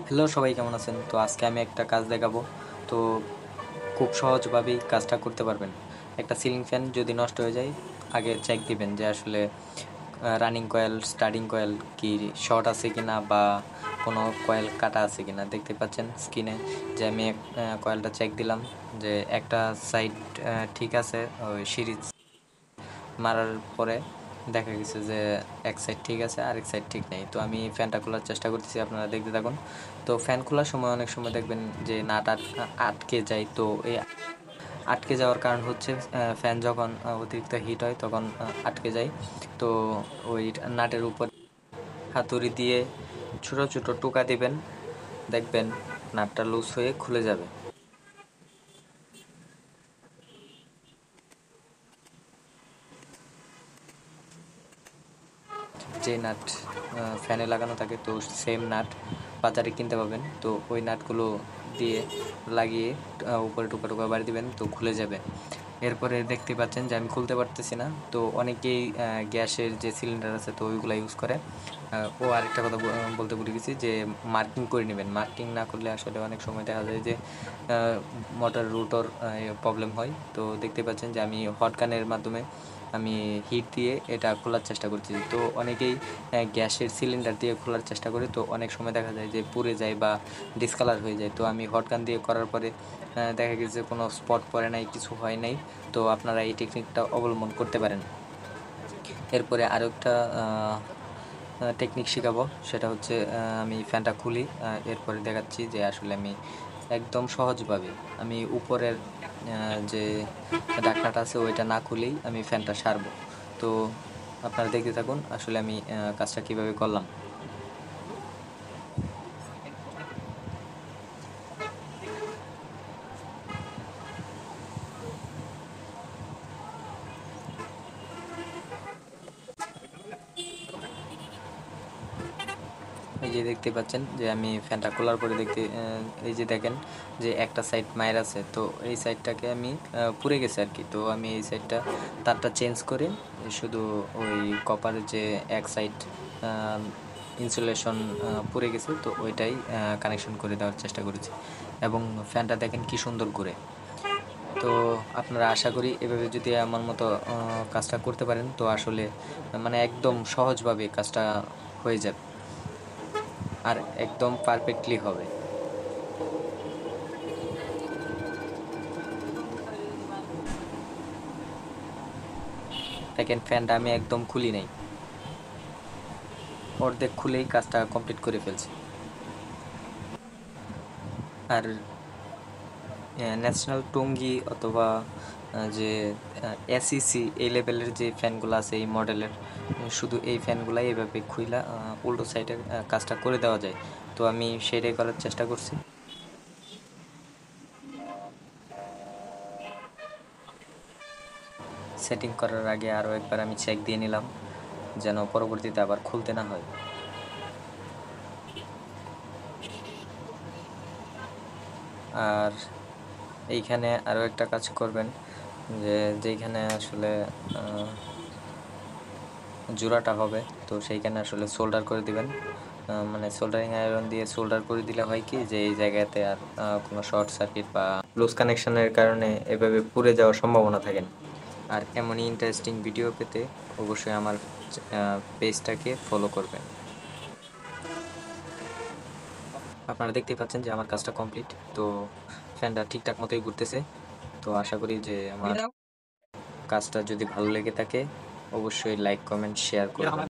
Hello সবাই, কেমন আছেন? তো আজকে আমি একটা কাজ দেখাবো। তো খুব সহজভাবেই কাজটা করতে পারবেন। একটা সিলিং ফ্যান যদি নষ্ট হয়ে যায়, আগে চেক দিবেন যে আসলে রানিং কয়েল, স্টার্টিং কয়েল কি শর্ট আছে কিনা, বা কোনো কয়েল কাটা আছে কিনা। দেখতে পাচ্ছেন স্ক্রিনে যে আমি কয়েলটা চেক দিলাম, যে একটা সাইড ঠিক আছে। ওই সিরিজ মারার পরে দেখা গেছে যে এক সাইড ঠিক আছে, আরেক সাইড ঠিক নেই। তো আমি ফ্যানটা খোলার চেষ্টা করতেছি, আপনারা দেখতে থাকুন। তো ফ্যান খোলার সময় অনেক সময় দেখবেন যে নাট আটকে যায়। তো এই আটকে যাওয়ার কারণ হচ্ছে ফ্যান যখন অতিরিক্ত হিট হয় তখন আটকে যায়। তো ওই নাটের উপর হাতুড়ি দিয়ে ছোট ছোট টোকা দিবেন, দেখবেন নাটটা লুজ হয়ে খুলে যাবে। যে নাট ফ্যানে লাগানো থাকে, তো সেম নাট বাজারে কিনতে পাবেন। তো ওই নাটগুলো দিয়ে লাগিয়ে উপরে টোকা টোকা বাড়ি দিবেন, তো খুলে যাবে। এরপরে দেখতে পাচ্ছেন যে আমি খুলতে পারতেছি না। তো অনেকেই গ্যাসের যে সিলিন্ডার আছে তো ওইগুলো ইউজ করে। ও আরেকটা কথা বলতে ভুলে গেছি, যে মার্কিং করে নেবেন। মার্কিং না করলে আসলে অনেক সময় দেখা যায় যে মোটর রুটর প্রবলেম হয়। তো দেখতে পাচ্ছেন যে আমি হট গানের মাধ্যমে আমি হিট দিয়ে এটা খোলার চেষ্টা করছি। তো অনেকেই গ্যাসের সিলিন্ডার দিয়ে খোলার চেষ্টা করে, তো অনেক সময় দেখা যায় যে পুড়ে যায় বা ডিসকালার হয়ে যায়। তো আমি হট গান দিয়ে করার পরে দেখা গেছে কোনো স্পট পড়ে নাই, কিছু হয় নাই। তো আপনারা এই টেকনিকটা অবলম্বন করতে পারেন। এরপরে আরও একটা টেকনিক শেখাবো, সেটা হচ্ছে আমি ফ্যানটা খুলি, এরপরে দেখাচ্ছি যে আসলে আমি একদম সহজভাবে আমি উপরের যে ঢাকনাটা আছে ওইটা না খুলেই আমি ফ্যানটা সারবো। তো আপনারা দেখতে থাকুন আসলে আমি কাজটা কিভাবে করলাম। এই যে দেখতে পাচ্ছেন যে আমি ফ্যানটা খোলার পরে এই যে দেখেন যে একটা সাইড মায়ের আছে, তো এই সাইডটাকে আমি পুড়ে গেছে আর কি। তো আমি এই সাইডটা তারটা চেঞ্জ করে শুধু ওই কপারের যে এক সাইড ইনসুলেশন পুড়ে গেছে, তো ওইটাই কানেকশন করে দেওয়ার চেষ্টা করেছি। এবং ফ্যানটা দেখেন কি সুন্দর ঘুরে। তো আপনারা আশা করি এভাবে যদি আমার মতো কাজটা করতে পারেন, তো আসলে মানে একদম সহজভাবে কাজটা হয়ে যাবে আর একদম পারফেক্টলি হবে। দেখেন ফ্যানটা আমি একদম খুলি নাই, অর্ধেক খুলেই কাজটা কমপ্লিট করে ফেলছি। আর ন্যাশনাল টুঙ্গি অথবা যে এসইসি এই লেভেলের যে ফ্যানগুলো আছে এই মডেলের, শুধু এই ফ্যানগুলাই এভাবে খুইলা উল্টো সাইডে কাজটা করে দেওয়া যায়। তো আমি সেটাই করার চেষ্টা করছি। সেটিং করার আগে আরও একবার আমি চেক দিয়ে নিলাম, যেন পরবর্তীতে আবার খুলতে না হয়। আর এইখানে আরও একটা কাজ করবেন, যে যেইখানে আসলে জোড়াটা হবে, তো সেইখানে আসলে সোল্ডার করে দিবেন। মানে সোল্ডারিং আয়রন দিয়ে সোল্ডার করে দিলে হয় কি, যে এই জায়গাতে আর কোনো শর্ট সার্কিট বা লুজ কানেকশনের কারণে এভাবে পুড়ে যাওয়ার সম্ভাবনা থাকে না। আর এমনই ইন্টারেস্টিং ভিডিও পেতে অবশ্যই আমার পেজটাকে ফলো করবেন। আপনারা দেখতেই পাচ্ছেন যে আমার কাজটা কমপ্লিট। তো ফ্যানটা ঠিকঠাক মতোই ঘুরতেছে। তো আশা করি যে আমার কাজটা যদি ভালো লেগে থাকে অবশ্যই লাইক, কমেন্ট, শেয়ার করবেন।